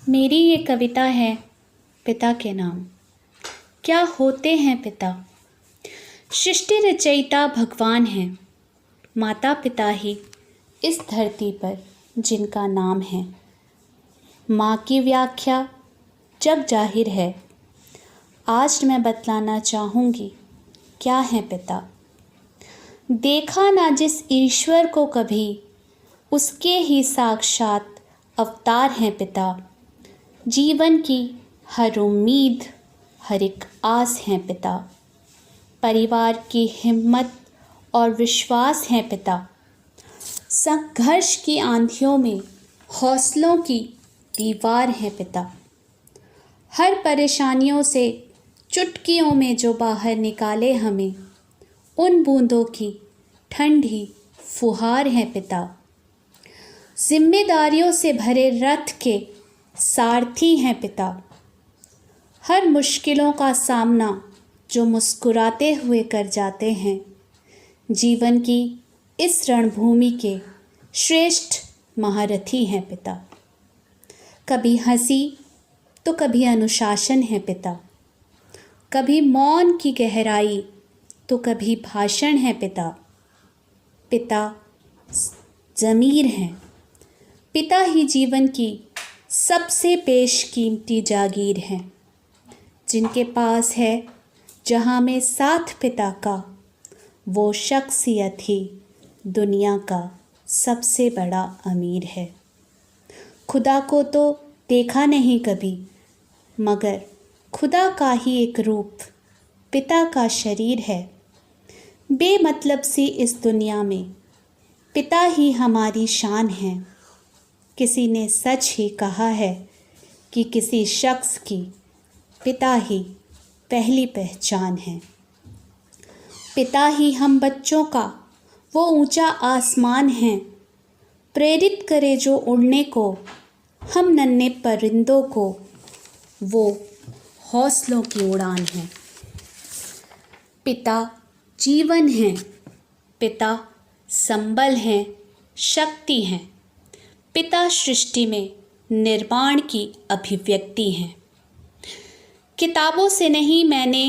मेरी ये कविता है पिता के नाम। क्या होते हैं पिता? सृष्टि रचयिता भगवान हैं, माता पिता ही इस धरती पर जिनका नाम है। माँ की व्याख्या जग जाहिर है, आज मैं बतलाना चाहूँगी क्या है पिता। देखा ना जिस ईश्वर को कभी, उसके ही साक्षात अवतार हैं पिता। जीवन की हर उम्मीद, हर एक आस हैं पिता। परिवार की हिम्मत और विश्वास हैं पिता। संघर्ष की आंधियों में हौसलों की दीवार हैं पिता। हर परेशानियों से चुटकियों में जो बाहर निकाले हमें, उन बूंदों की ठंडी फुहार हैं पिता। जिम्मेदारियों से भरे रथ के सारथी हैं पिता। हर मुश्किलों का सामना जो मुस्कुराते हुए कर जाते हैं, जीवन की इस रणभूमि के श्रेष्ठ महारथी हैं पिता। कभी हंसी तो कभी अनुशासन है पिता। कभी मौन की गहराई तो कभी भाषण है पिता। पिता ज़मीर हैं, पिता ही जीवन की सबसे बेशकीमती जागीर हैं। जिनके पास है जहाँ में साथ पिता का, वो शख्सियत ही दुनिया का सबसे बड़ा अमीर है। खुदा को तो देखा नहीं कभी, मगर खुदा का ही एक रूप पिता का शरीर है। बेमतलब सी इस दुनिया में पिता ही हमारी शान है। किसी ने सच ही कहा है कि किसी शख्स की पिता ही पहली पहचान है। पिता ही हम बच्चों का वो ऊंचा आसमान है, प्रेरित करे जो उड़ने को हम नन्हे परिंदों को, वो हौसलों की उड़ान है। पिता जीवन हैं, पिता संबल हैं, शक्ति हैं। पिता सृष्टि में निर्माण की अभिव्यक्ति हैं। किताबों से नहीं मैंने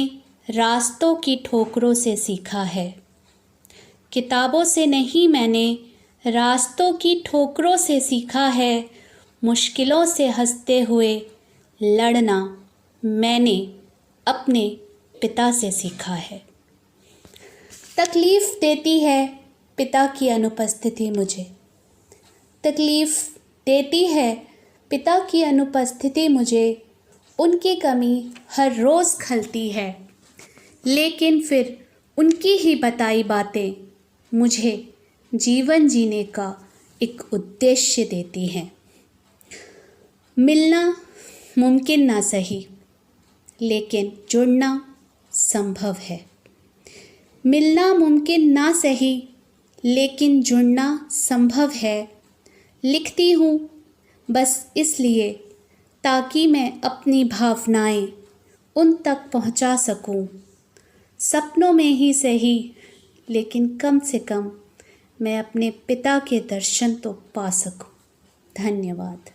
रास्तों की ठोकरों से सीखा है। किताबों से नहीं मैंने रास्तों की ठोकरों से सीखा है। मुश्किलों से हंसते हुए लड़ना मैंने अपने पिता से सीखा है। तकलीफ़ देती है पिता की अनुपस्थिति मुझे। तकलीफ़ देती है पिता की अनुपस्थिति मुझे। उनकी कमी हर रोज़ खलती है, लेकिन फिर उनकी ही बताई बातें मुझे जीवन जीने का एक उद्देश्य देती हैं। मिलना मुमकिन ना सही, लेकिन जुड़ना संभव है। मिलना मुमकिन ना सही, लेकिन जुड़ना संभव है। लिखती हूँ बस इसलिए ताकि मैं अपनी भावनाएं उन तक पहुँचा सकूँ। सपनों में ही सही, लेकिन कम से कम मैं अपने पिता के दर्शन तो पा सकूँ। धन्यवाद।